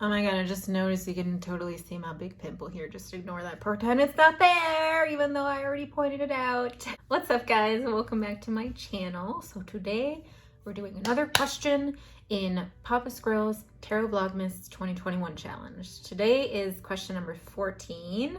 Oh my god, I just noticed you can totally see my big pimple here. Just ignore that. Pretend it's not there, even though I already pointed it out. What's up, guys? Welcome back to my channel. So today we're doing another question in Papa Squirrel's Tarot Vlogmas 2021 challenge. Today is question number 14.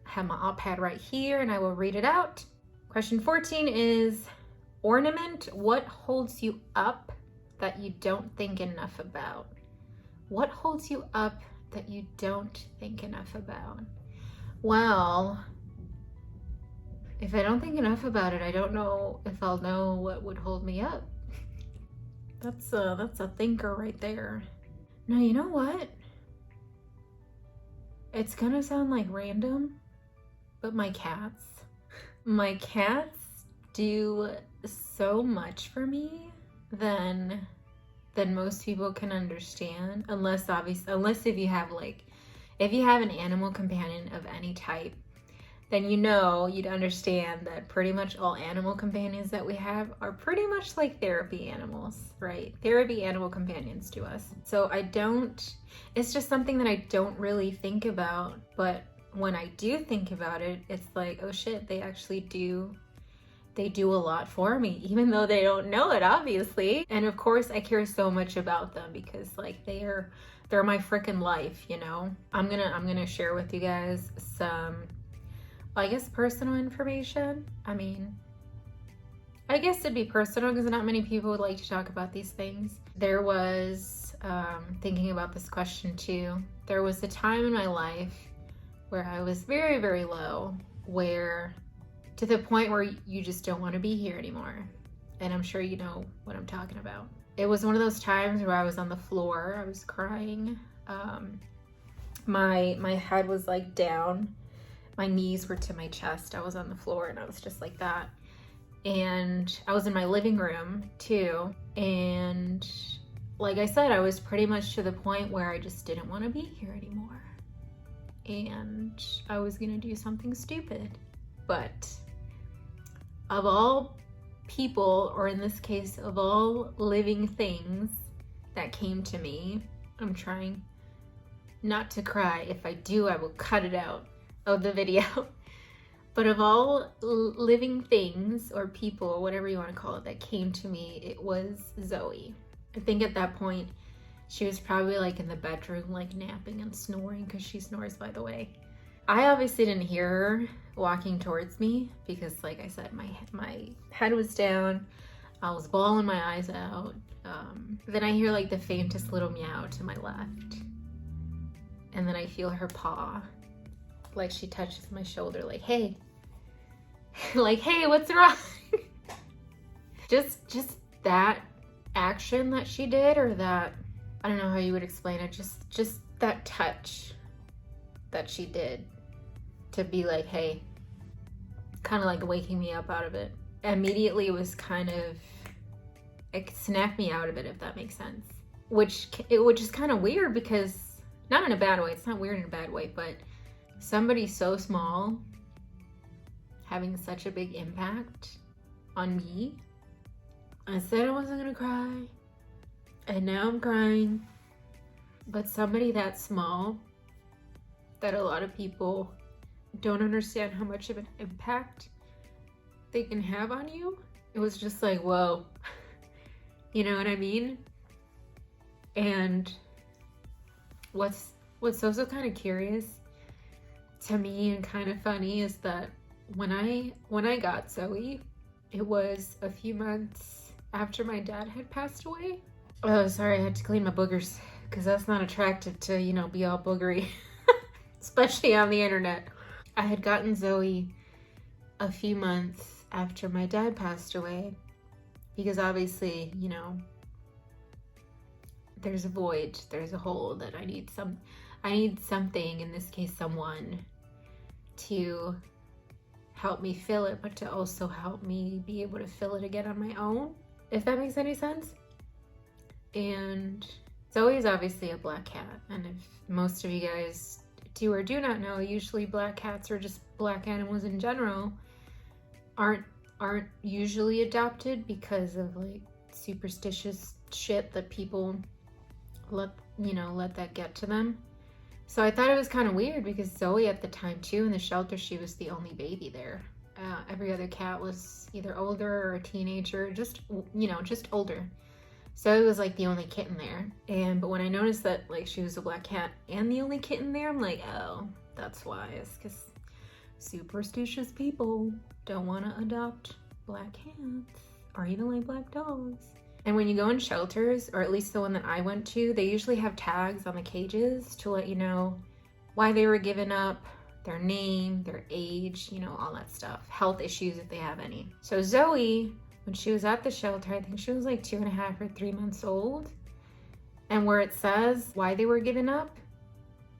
I have my iPad right here and I will read it out. Question 14 is, ornament what holds you up that you don't think enough about? What holds you up that you don't think enough about? Well, if I don't think enough about it, I don't know if I'll know what would hold me up. That's a thinker right there. Now, you know what? It's gonna sound like random, but my cats. My cats do so much for me than most people can understand, unless if you have an animal companion of any type, then you'd understand that pretty much all animal companions that we have are pretty much like therapy animals, right? Therapy animal companions to us. So it's just something that I don't really think about, but when I do think about it, it's like, oh shit, they actually do. They do a lot for me, even though they don't know it, obviously. And of course, I care so much about them because they're my freaking life, you know? I'm gonna share with you guys some, I guess, personal information. I mean, I guess it'd be personal because not many people would like to talk about these things. There was, thinking about this question too, there was a time in my life where I was very, very low, to the point where you just don't want to be here anymore. And I'm sure you know what I'm talking about. It was one of those times where I was on the floor, I was crying. My head was like down. My knees were to my chest. I was on the floor and I was just like that. And I was in my living room too. And like I said, I was pretty much to the point where I just didn't want to be here anymore. And I was gonna do something stupid. But of all people, or in this case, of all living things that came to me, I'm trying not to cry. If I do, I will cut it out of the video. But of all living things or people, whatever you want to call it, that came to me, it was Zoe. I think at that point, she was probably like in the bedroom, like napping and snoring, because she snores, by the way. I obviously didn't hear her walking towards me because, like I said, my head was down. I was bawling my eyes out. Then I hear like the faintest little meow to my left. And then I feel her paw. Like she touches my shoulder like, hey. Like, hey, what's wrong? Just that action that she did, or that, I don't know how you would explain it. Just that touch that she did. To be like, hey, kind of like waking me up out of it. Immediately it was it snapped me out of it, if that makes sense. Which is kind of weird because, not in a bad way, it's not weird in a bad way, but somebody so small having such a big impact on me. I said I wasn't gonna cry, and now I'm crying. But somebody that small, that a lot of people don't understand how much of an impact they can have on you. It was just like, whoa. You know what I mean? And what's also kind of curious to me and kind of funny is that when I got Zoe, it was a few months after my dad had passed away. Oh, sorry, I had to clean my boogers because that's not attractive to, be all boogery, especially on the internet. I had gotten Zoe a few months after my dad passed away because obviously, there's a void, there's a hole that I need something, in this case, someone, to help me fill it, but to also help me be able to fill it again on my own, if that makes any sense. And Zoe is obviously a black cat, and if most of you guys do or do not know, usually black cats, or just black animals in general, aren't usually adopted because of like superstitious shit that people you know, let that get to them. So I thought it was kind of weird because Zoe at the time too, in the shelter, she was the only baby there. Every other cat was either older or a teenager, just, you know, just older. Zoe was like the only kitten there. But when I noticed that like she was a black cat and the only kitten there, I'm like, oh, that's why. It's because superstitious people don't want to adopt black cats or even like black dogs. And when you go in shelters, or at least the one that I went to, they usually have tags on the cages to let you know why they were given up, their name, their age, you know, all that stuff. Health issues if they have any. So Zoe, when she was at the shelter, I think she was like 2.5 or 3 months old. And where it says why they were given up,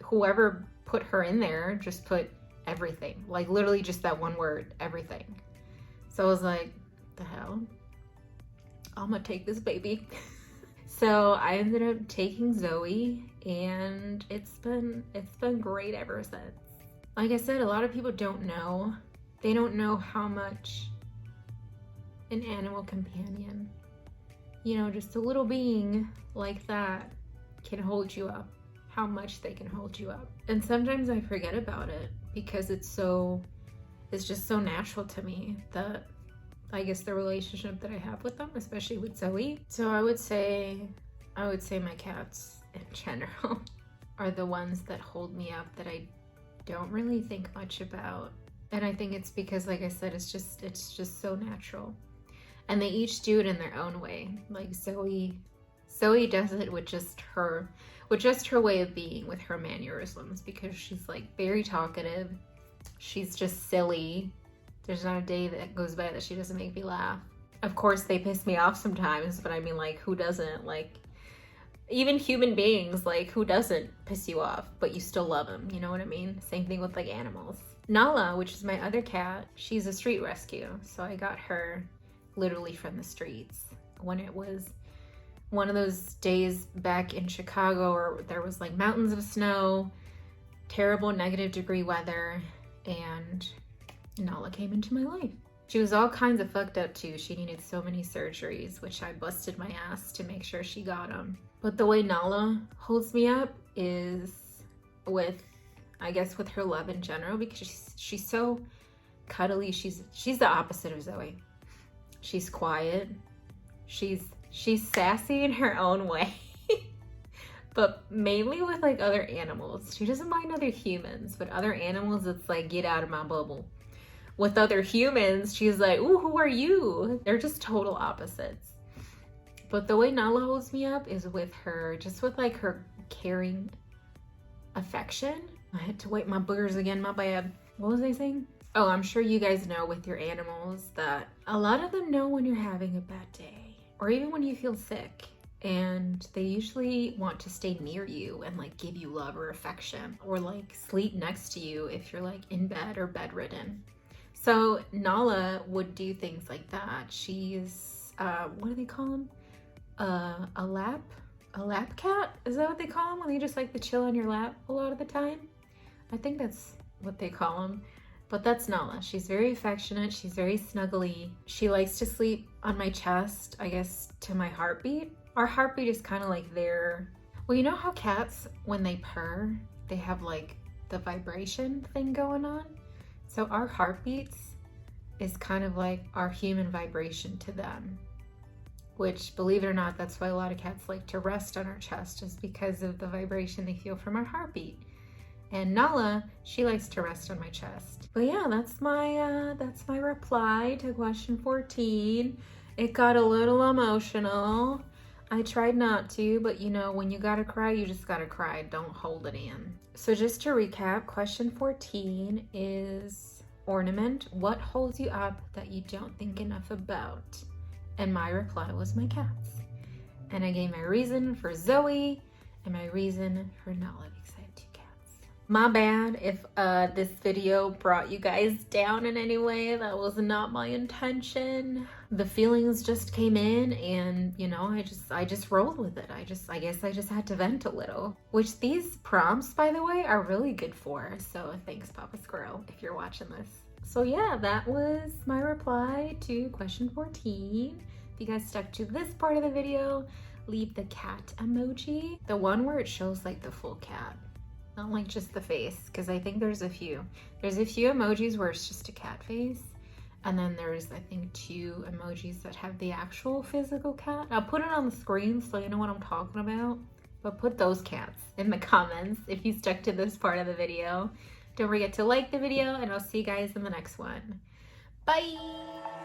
whoever put her in there just put everything. Like literally just that one word, everything. So I was like, the hell? I'm gonna take this baby. So I ended up taking Zoe, and it's been great ever since. Like I said, a lot of people don't know. They don't know how much an animal companion, you know, just a little being like that can hold you up, how much they can hold you up. And sometimes I forget about it because it's just so natural to me, that I guess the relationship that I have with them, especially with Zoe. So I would say my cats in general are the ones that hold me up, that I don't really think much about. And I think it's because, like I said, it's just so natural. And they each do it in their own way. Like Zoe does it with just her way of being, with her mannerisms, because she's like very talkative. She's just silly. There's not a day that goes by that she doesn't make me laugh. Of course, they piss me off sometimes, but I mean, like, who doesn't? Like, even human beings, like, who doesn't piss you off, but you still love them, you know what I mean? Same thing with, like, animals. Nala, which is my other cat, she's a street rescue, so I got her literally from the streets. When it was one of those days back in Chicago where there was, like, mountains of snow, terrible -degree weather, and Nala came into my life. She was all kinds of fucked up too. She needed so many surgeries, which I busted my ass to make sure she got them. But the way Nala holds me up is with, I guess, with her love in general, because she's so cuddly. She's the opposite of Zoe. She's quiet. She's sassy in her own way. But mainly with like other animals. She doesn't mind other humans, but other animals, it's like, get out of my bubble. With other humans, she's like, ooh, who are you? They're just total opposites. But the way Nala holds me up is with her, just with like her caring affection. I had to wipe my boogers again, my bad. What was I saying? Oh, I'm sure you guys know with your animals that a lot of them know when you're having a bad day, or even when you feel sick. And they usually want to stay near you and like give you love or affection, or like sleep next to you if you're like in bed or bedridden. So Nala would do things like that. She's, what do they call them? A lap cat? Is that what they call them when they just like to chill on your lap a lot of the time? I think that's what they call them. But that's Nala. She's very affectionate. She's very snuggly. She likes to sleep on my chest, I guess, to my heartbeat. Our heartbeat is kind of like their, well, you know how cats, when they purr, they have like the vibration thing going on? So our heartbeats is kind of like our human vibration to them, which, believe it or not, that's why a lot of cats like to rest on our chest, is because of the vibration they feel from our heartbeat. And Nala, she likes to rest on my chest. But yeah, that's my reply to question 14. It got a little emotional. I tried not to, but you know, when you gotta cry, you just gotta cry. Don't hold it in. So just to recap, question 14 is ornament. What holds you up that you don't think enough about? And my reply was my cats. And I gave my reason for Zoe and my reason for Nala, because I had 2 cats. My bad if this video brought you guys down in any way. That was not my intention. The feelings just came in, and you know, I just rolled with it. I guess I just had to vent a little, which these prompts, by the way, are really good for. So thanks, Papa Squirrel, if you're watching this. So yeah, that was my reply to question 14. If you guys stuck to this part of the video, leave the cat emoji. The one where it shows like the full cat, not like just the face, because I think there's a few. There's a few emojis where it's just a cat face. And then there's, I think, 2 emojis that have the actual physical cat. I'll put it on the screen so you know what I'm talking about. But put those cats in the comments if you stuck to this part of the video. Don't forget to like the video, and I'll see you guys in the next one. Bye!